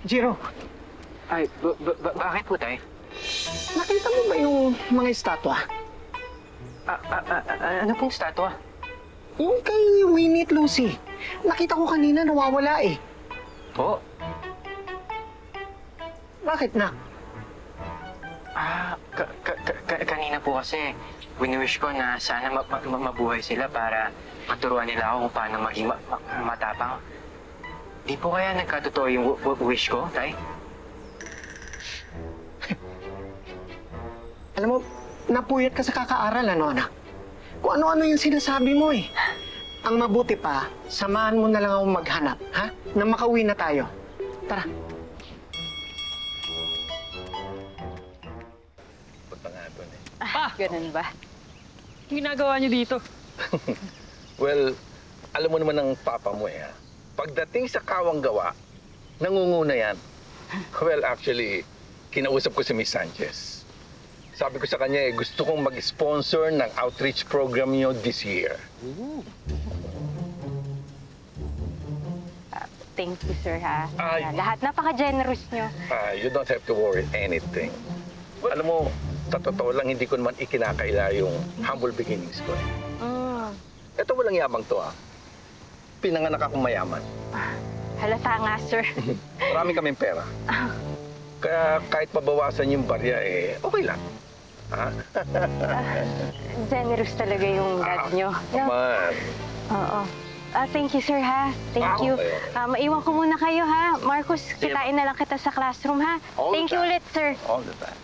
Jiro, Ay, bakit po, tay? nakita mo ba yung mga estatwa? Ano pong statwa? Yung kay Winnie at Lucy. Nakita ko kanina nawawala eh. Po? Bakit na? Kanina po kasi, wini-wish ko na sana mabuhay sila para maturuan nila ako kung paano maging matapang. Di po kaya nagkatotoo yung wish ko, tay? Alam mo, napuyat ka sa kakaaral, ano anak? Kung ano-ano yung sinasabi mo eh. Ang mabuti pa, samahan mo na lang ako maghanap, ha? Na makauwi na tayo. Tara. Punta nga doon eh. Ganun ba? Ginagawa niyo dito? Well, alam mo naman ang papa mo eh, ha? Pagdating sa kawang gawa, nangunguna yan. Well, actually, kinausap ko si Miss Sanchez. Sabi ko sa kanya eh, gusto kong mag-sponsor ng outreach program niyo this year. Thank you, sir, ha? Ay. Lahat napaka-generous nyo. You don't have to worry anything. Alam mo, sa totoo lang, hindi ko naman ikinakaila yung humble beginnings ko. Ito walang yabang to, ha? Pinanganak akong mayaman. Halata nga, sir. Marami kaming pera. Kaya kahit mabawasan yung barya, eh, okay lang. Ha? Generous talaga yung dad nyo. No? Man. Oo. Thank you, sir, ha? Thank you. Okay. Maiwan ko muna kayo, ha? Marcos, kitain na lang kita sa classroom, ha? All the Thank you time. ulit, sir. All the time.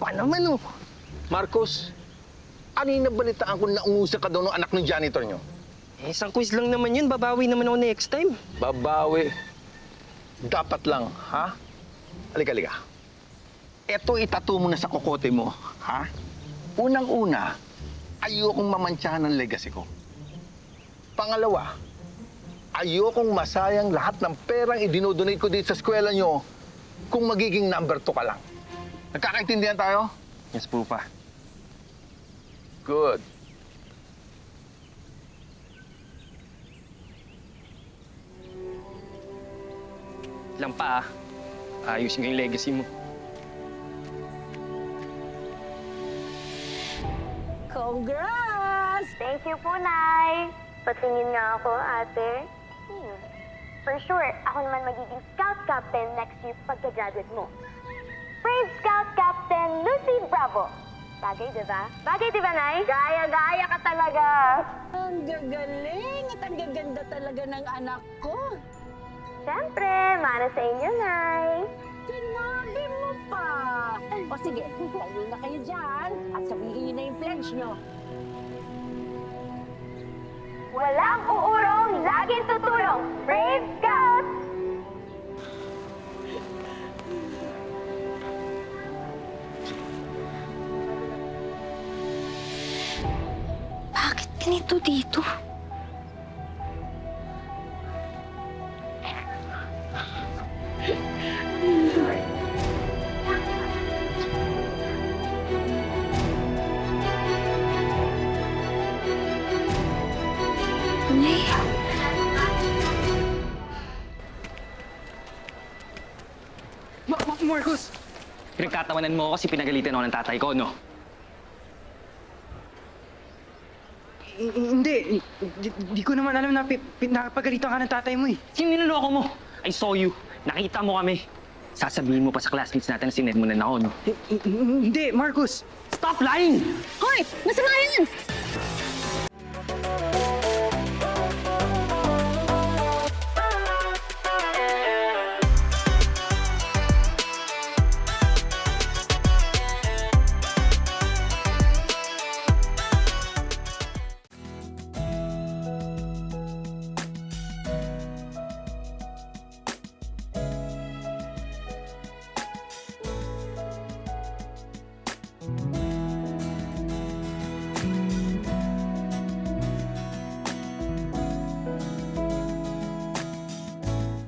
Paano man oh? Marcos, ano yung nabalitaan ko na umusa ka daw ng anak ng janitor nyo? Eh, isang quiz lang naman yun. Babawi naman ako next time. Babawi. Dapat lang, ha? Halika. Eto itato mo na sa kokote mo, ha? Unang-una, ayokong mamantsahan ng legacy ko. Pangalawa, ayokong masayang lahat ng perang idinodonate ko dito sa eskwela nyo kung magiging number 2 ka lang. Nagkakaintindihan tayo? Yes po, pa. Good. Lang pa, ayusin ko yung legacy mo. Congrats! Thank you po, Nay. Patingin nga ako, ate. For sure, ako naman magiging Scout Captain next year pagka-graduate mo. Brave Scout Captain Lucy Bravo. Bagay, di ba? Bagay, di ba, Nay? Gaya-gaya ka talaga. Ang gagaling at ang gaganda talaga ng anak ko. Siyempre, mana sa inyo, Nay. Sinabi mo pa. O sige, tayo na kayo dyan at sabihin niyo na yung pledge niyo. Walang uurong, laging tutulong. Brave Scout! Bakit ganito dito? Marcos! Pinagtatawanan mo ako kasi pinagalitan ako ng tatay ko, no? Hindi. Di ko naman alam na pinapagalitan ka ng tatay mo eh. Sino niloloko mo? I saw you. Nakita mo kami. Sasabihin mo pa sa classmates natin na sined mo na ako, no? Hindi, Marcos. Stop lying! Hoy! Masama yan!